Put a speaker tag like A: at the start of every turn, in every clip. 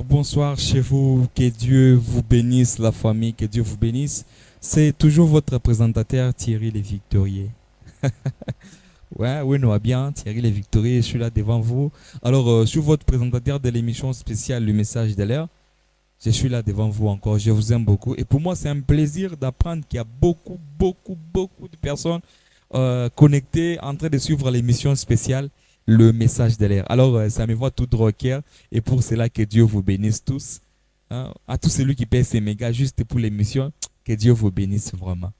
A: Bonsoir chez vous. Que Dieu vous bénisse, la famille, que Dieu vous bénisse. C'est toujours votre présentateur Thierry Les Victorieux. Ouais, oui, nous va bien, Thierry Les Victorieux, je suis là devant vous. Alors, je suis votre présentateur de l'émission spéciale Le Message de l'air. Je suis là devant vous encore, je vous aime beaucoup. Et pour moi, c'est un plaisir d'apprendre qu'il y a beaucoup de personnes connectées en train de suivre l'émission spéciale Le Message de l'air. Alors, ça me voit tout droit au cœur. Et pour cela, que Dieu vous bénisse tous. Hein. À tous celui qui paye ses mégas juste pour l'émission, que Dieu vous bénisse vraiment.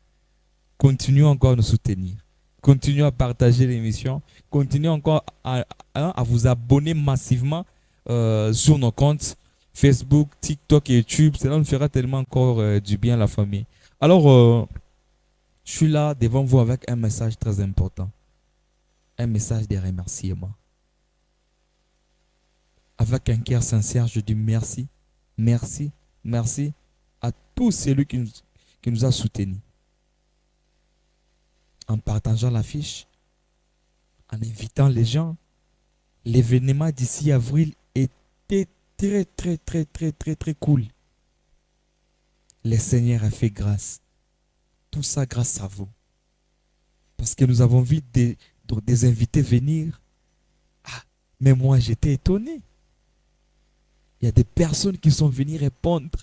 A: Continuez encore à nous soutenir. Continuez à partager l'émission. Continuez encore à vous abonner massivement sur nos comptes Facebook, TikTok et YouTube. Cela nous fera tellement encore du bien à la famille. Alors, je suis là devant vous avec un message très important. Un message de remerciement. Avec un cœur sincère, je dis merci, merci à tous celui qui nous a soutenus. En partageant l'affiche, en invitant les gens, l'événement d'ici avril était très cool. Le Seigneur a fait grâce. Tout ça grâce à vous. Parce que nous avons vu des invités venir. Ah, mais moi j'étais étonné. Il y a des personnes qui sont venues répondre.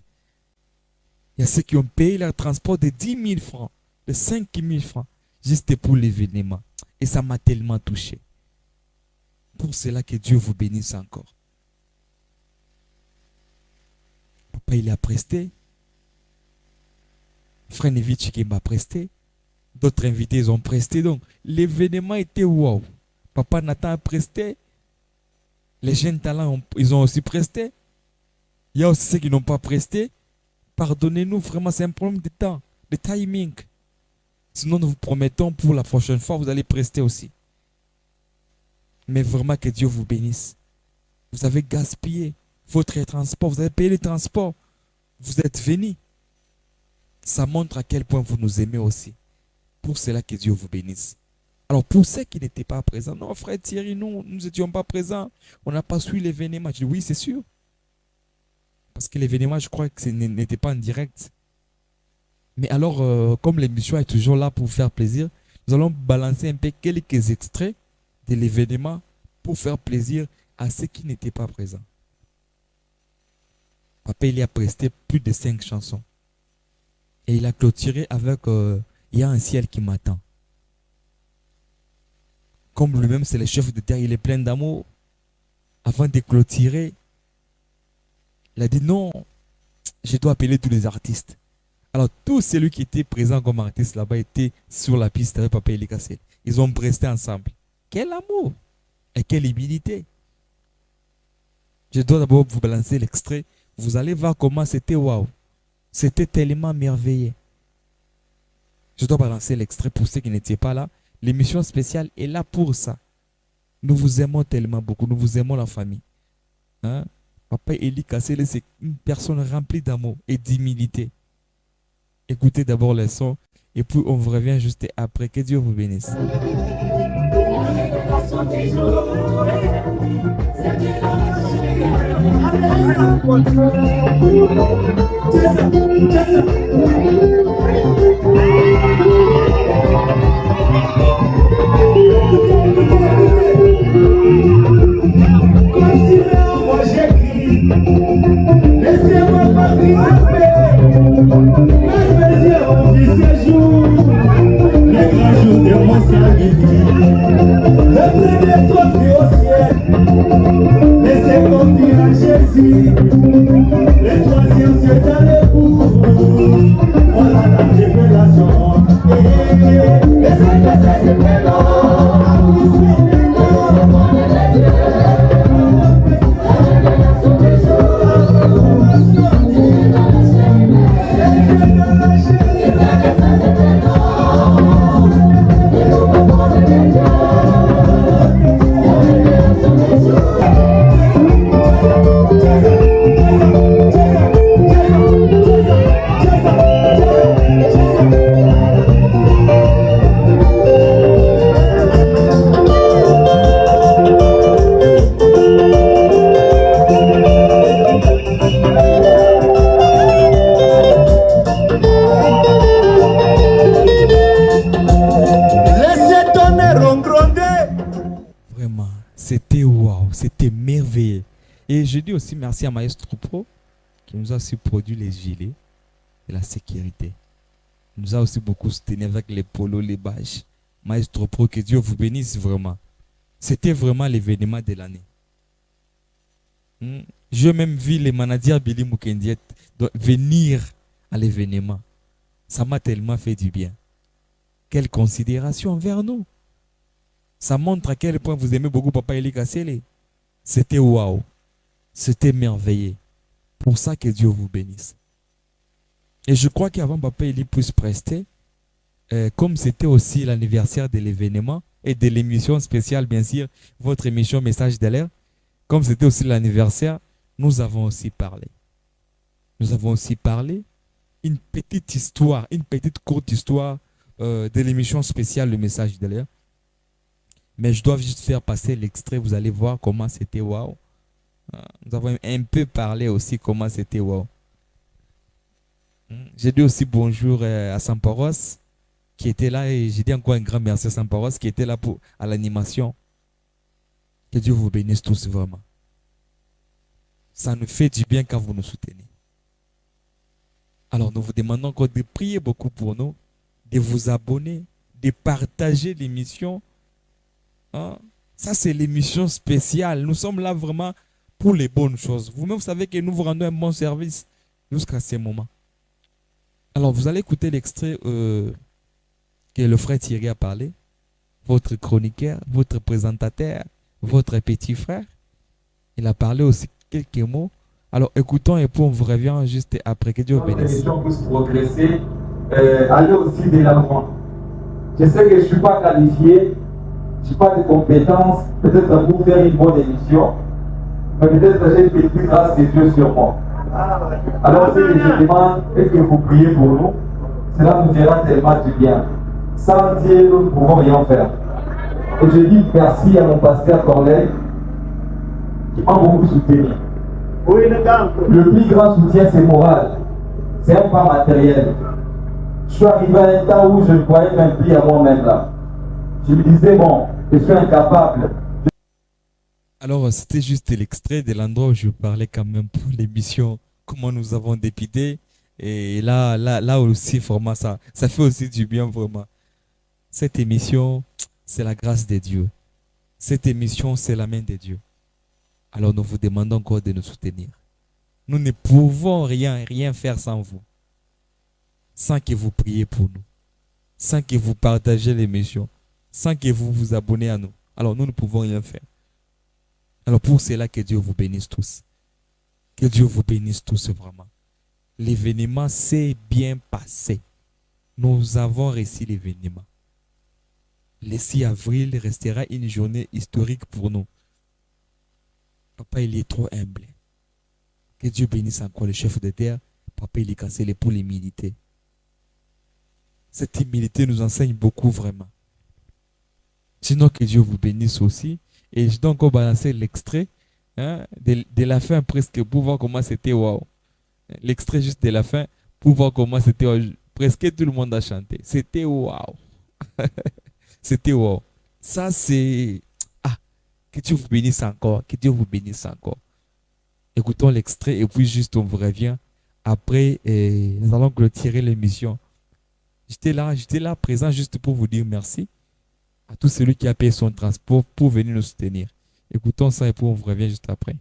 A: Il y a ceux qui ont payé leur transport de 10 000 francs, de 5 000 francs, juste pour l'événement. Et ça m'a tellement touché. Pour cela, que Dieu vous bénisse encore. Papa, il a presté. Frère Nevitch qui m'a presté. D'autres invités, ils ont presté. Donc, l'événement était wow. Papa Nathan a presté. Les jeunes talents, ils ont aussi presté. Il y a aussi ceux qui n'ont pas presté. Pardonnez-nous, vraiment, c'est un problème de temps, de timing. Sinon, nous vous promettons, pour la prochaine fois, vous allez prester aussi. Mais vraiment, que Dieu vous bénisse. Vous avez gaspillé votre transport. Vous avez payé le transport. Vous êtes venus. Ça montre à quel point vous nous aimez aussi. Pour cela, que Dieu vous bénisse. Alors, pour ceux qui n'étaient pas présents, non, frère Thierry, nous n'étions pas présents. On n'a pas suivi l'événement. Je dis, oui, c'est sûr. Parce que l'événement, je crois que n'était pas en direct. Mais alors, comme l'émission est toujours là pour faire plaisir, nous allons balancer un peu quelques extraits de l'événement pour faire plaisir à ceux qui n'étaient pas présents. Papa, il y a presté plus de 5 chansons. Et il a clôturé avec il y a un ciel qui m'attend. Comme lui-même, c'est le chef de terre, il est plein d'amour. Avant de clôturer, il a dit non, je dois appeler tous les artistes. Alors, tous ceux qui étaient présents comme artistes là-bas étaient sur la piste avec Papa Eli Kassé. Ils ont presté ensemble. Quel amour et quelle humilité. Je dois d'abord vous balancer l'extrait. Vous allez voir comment c'était waouh. C'était tellement merveilleux. Je dois balancer l'extrait pour ceux qui n'étaient pas là. L'émission spéciale est là pour ça. Nous vous aimons tellement beaucoup. Nous vous aimons la famille. Hein? Papa Eli Kassé, c'est une personne remplie d'amour et d'humilité. Écoutez d'abord les sons et puis on vous revient juste après. Que Dieu vous bénisse.
B: Moi j'écris, laissez-moi participer. Les plaisirs ont vu ces jours, les grands jours de mon salut. Le premier trophée au ciel, laissez confier à Jésus. Le troisième c'est dans les bouts.
A: Et je dis aussi merci à Maestro Pro qui nous a aussi produit les gilets et la sécurité. Il nous a aussi beaucoup soutenu avec les polos, les badges. Maestro Pro, que Dieu vous bénisse vraiment. C'était vraiment l'événement de l'année. J'ai même vu les managers Billy Mukendiet venir à l'événement. Ça m'a tellement fait du bien. Quelle considération envers nous. Ça montre à quel point vous aimez beaucoup Papa Eli Kassele. C'était waouh. C'était merveilleux. Pour ça que Dieu vous bénisse. Et je crois qu'avant Papa Eli puisse prester, comme c'était aussi l'anniversaire de l'événement et de l'émission spéciale, bien sûr, votre émission Message de l'air, comme c'était aussi l'anniversaire, nous avons aussi parlé. Nous avons aussi parlé une petite histoire, une petite courte histoire de l'émission spéciale Le Message de l'air. Mais je dois juste faire passer l'extrait, vous allez voir comment c'était waouh. Nous avons un peu parlé aussi comment c'était waouh. J'ai dit aussi bonjour à Samparos qui était là et j'ai dit encore un grand merci à Samparos qui était là à l'animation. Que Dieu vous bénisse tous vraiment. Ça nous fait du bien quand vous nous soutenez. Alors nous vous demandons encore de prier beaucoup pour nous, de vous abonner, de partager l'émission. Ça c'est l'émission spéciale. Nous sommes là vraiment pour les bonnes choses. Vous-même vous savez que nous vous rendons un bon service jusqu'à ce moment. Alors vous allez écouter l'extrait que le frère Thierry a parlé. Votre chroniqueur, votre présentateur, votre petit frère. Il a parlé aussi quelques mots. Alors écoutons et puis on vous revient juste après. Que Dieu vous bénisse.
C: Les gens puissent progresser, aller aussi de l'avant. Je sais que je ne suis pas qualifié, je n'ai pas de compétences, peut-être pour faire une bonne émission, mais peut-être j'ai une petite grâce de Dieu sur moi. Alors si je demande, est-ce que vous priez pour nous? Cela nous fera tellement du bien. Sans Dieu, nous ne pouvons rien faire. Et je dis merci à mon pasteur Corneille qui m'a beaucoup soutenu. Le plus grand soutien, c'est moral. C'est un pas matériel. Je suis arrivé à un temps où je ne croyais même plus à moi-même là. Je me disais, bon, je suis incapable.
A: Alors, c'était juste l'extrait de l'endroit où je parlais quand même pour l'émission, comment nous avons dépité. Et là aussi, vraiment, ça fait aussi du bien, vraiment. Cette émission, c'est la grâce de Dieu. Cette émission, c'est la main de Dieu. Alors, nous vous demandons encore de nous soutenir. Nous ne pouvons rien faire sans vous. Sans que vous priez pour nous. Sans que vous partagez l'émission. Sans que vous vous abonnez à nous. Alors, nous ne pouvons rien faire. Alors, pour cela, que Dieu vous bénisse tous. Que Dieu vous bénisse tous vraiment. L'événement s'est bien passé. Nous avons réussi l'événement. Le 6 avril restera une journée historique pour nous. Papa, il est trop humble. Que Dieu bénisse encore le chef de terre. Papa, il est cassé pour l'humilité. Cette humilité nous enseigne beaucoup vraiment. Sinon, que Dieu vous bénisse aussi. Et je dois encore balancer l'extrait de la fin presque pour voir comment c'était waouh. L'extrait juste de la fin pour voir comment c'était waouh. Presque tout le monde a chanté. C'était waouh. C'était waouh. Ça c'est... que Dieu vous bénisse encore. Que Dieu vous bénisse encore. Écoutons l'extrait et puis juste on vous revient. Après, nous allons clôturer l'émission. J'étais là présent juste pour vous dire merci à tout celui qui a payé son transport pour venir nous soutenir. Écoutons ça et puis on vous revient juste après.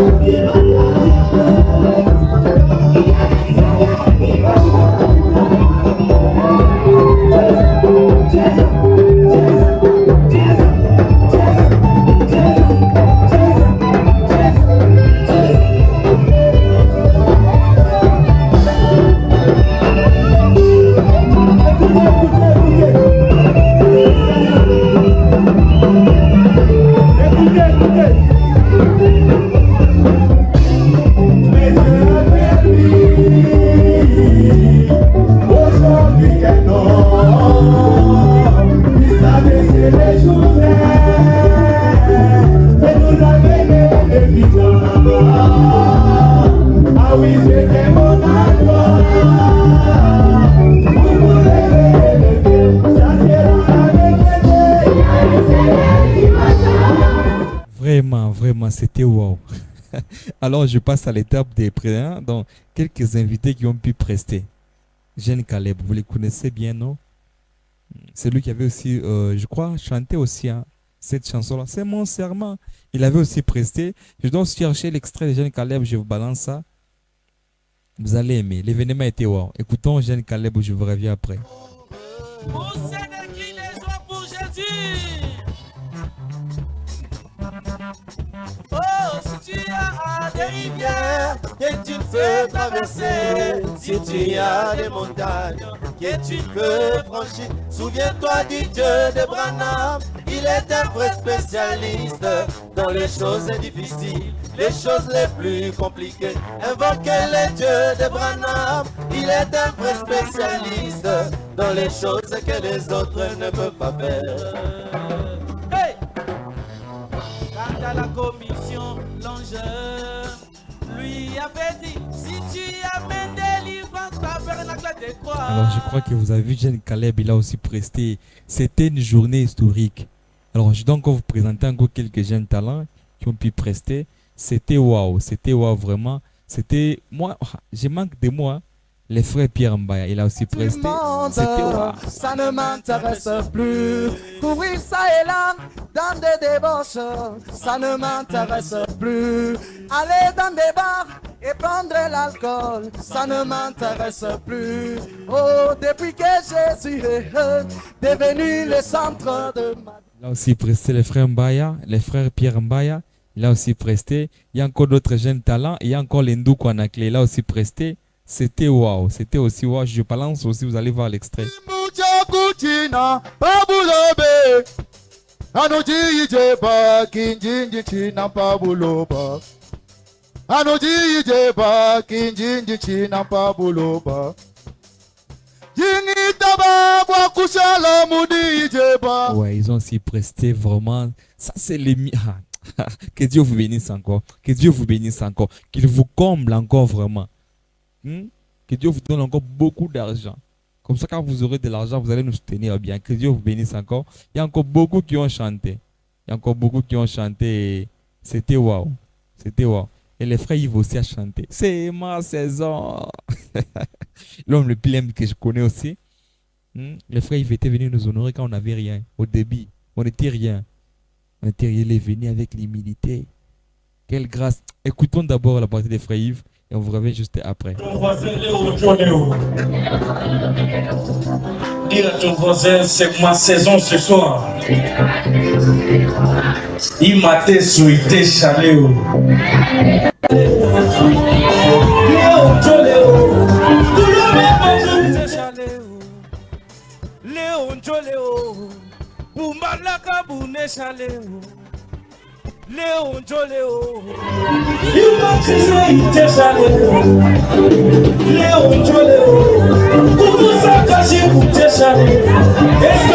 B: Écoutez,
A: Vraiment, vraiment, c'était wow. Alors, je passe à l'étape des présents. Donc, quelques invités qui ont pu prester. Jeanne Caleb, vous les connaissez bien, non? C'est lui qui avait aussi, je crois, chanté aussi hein, cette chanson-là. C'est mon serment. Il avait aussi presté. Je dois aussi chercher l'extrait de Jeanne Caleb. Je vous balance ça. Vous allez aimer. L'événement était wow. Écoutons Jeanne Caleb, je vous reviens après.
D: Pour celles qui les joient pour Jésus. Oh, si tu as des rivières que tu peux traverser, si tu as des montagnes que tu peux franchir, souviens-toi du Dieu de Branham. Il est un vrai spécialiste dans les choses difficiles, les choses les plus compliquées. Invoquez le Dieu de Branham. Il est un vrai spécialiste dans les choses que les autres ne peuvent pas faire. Hey! Quant à la commission, l'ange lui avait dit, si tu amènes délivrance, tabernacle de croix.
A: Alors, je crois que vous avez vu Jeanne Caleb, il a aussi presté. C'était une journée historique. Alors, je dois encore vous présenter encore quelques jeunes talents qui ont pu prester. C'était waouh vraiment. C'était, moi, je manque de moi. Les frères Pierre Mbaya, il a aussi presté. C'était waouh.
E: Ça ne m'intéresse plus. Courir ça et là dans des débauches, ça ne m'intéresse plus. Aller dans des bars et prendre l'alcool, ça ne m'intéresse plus. Oh, depuis que je suis devenu le centre de ma vie.
A: Il a aussi presté les frères Mbaya, les frères Pierre Mbaya. Il a aussi presté. Il y a encore d'autres jeunes talents. Il y a encore l'Hindou Kwanakle. Il a aussi presté. C'était waouh. C'était aussi waouh. Je balance aussi. Vous allez voir l'extrait. Ouais, ils ont aussi presté vraiment. Ça, c'est les. Que Dieu vous bénisse encore. Que Dieu vous bénisse encore. Qu'il vous comble encore vraiment. Que Dieu vous donne encore beaucoup d'argent. Comme ça, quand vous aurez de l'argent, vous allez nous soutenir bien. Que Dieu vous bénisse encore. Il y a encore beaucoup qui ont chanté. Il y a encore beaucoup qui ont chanté. Et c'était waouh. C'était waouh. Et les frères Yves aussi a chanté. C'est ma saison. L'homme le plus aimé que je connais aussi. Les frères Yves étaient venus nous honorer quand on n'avait rien. Au début, on n'était rien. On était rien. Il est venu avec l'humilité. Quelle grâce. Écoutons d'abord la partie des frères Yves. Et on vous revient juste après.
F: Ton voisin, dis à ton voisin, c'est ma saison ce soir. Il m'a souhaité chaléo.
D: Léon Joléo, Bumbalaka Bune Chaléo. Léon Joléo,
F: Il m'a souhaité chaléo. Léon Joléo, tout ça caché pour te chaléo. Est-ce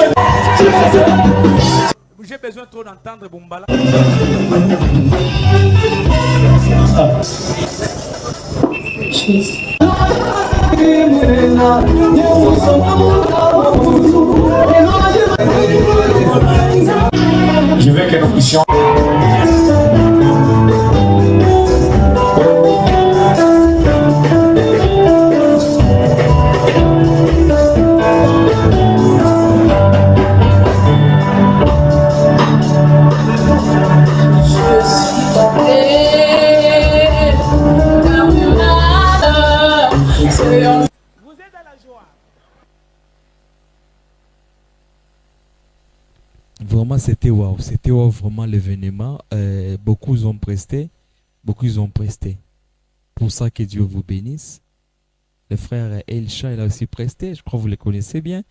F: que
D: j'ai besoin trop d'entendre Bumbala.
F: je veux que nous puissions.
D: Vous êtes à la joie.
A: Vraiment, c'était waouh. C'était waouh, vraiment l'événement. Beaucoup ont presté. Beaucoup ont presté. Pour ça, que Dieu vous bénisse. Le frère Elcha, il a aussi presté. Je crois que vous le connaissez bien.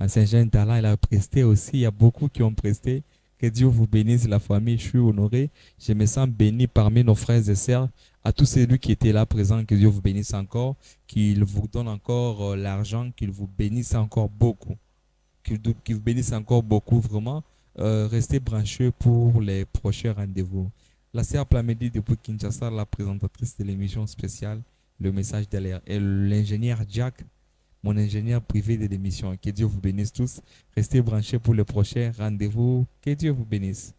A: Saint-Jean Tala, il a presté aussi. Il y a beaucoup qui ont presté. Que Dieu vous bénisse, la famille. Je suis honoré. Je me sens béni parmi nos frères et sœurs. À tous ceux qui étaient là présents, que Dieu vous bénisse encore. Qu'il vous donne encore l'argent. Qu'il vous bénisse encore beaucoup. Qu'il vous bénisse encore beaucoup, vraiment. Restez branchés pour les prochains rendez-vous. La sœur Plamedi depuis Kinshasa, la présentatrice de l'émission spéciale, le message d'alerte. Et l'ingénieur Jack, mon ingénieur privé de l'émission. Que Dieu vous bénisse tous. Restez branchés pour le prochain rendez-vous. Que Dieu vous bénisse.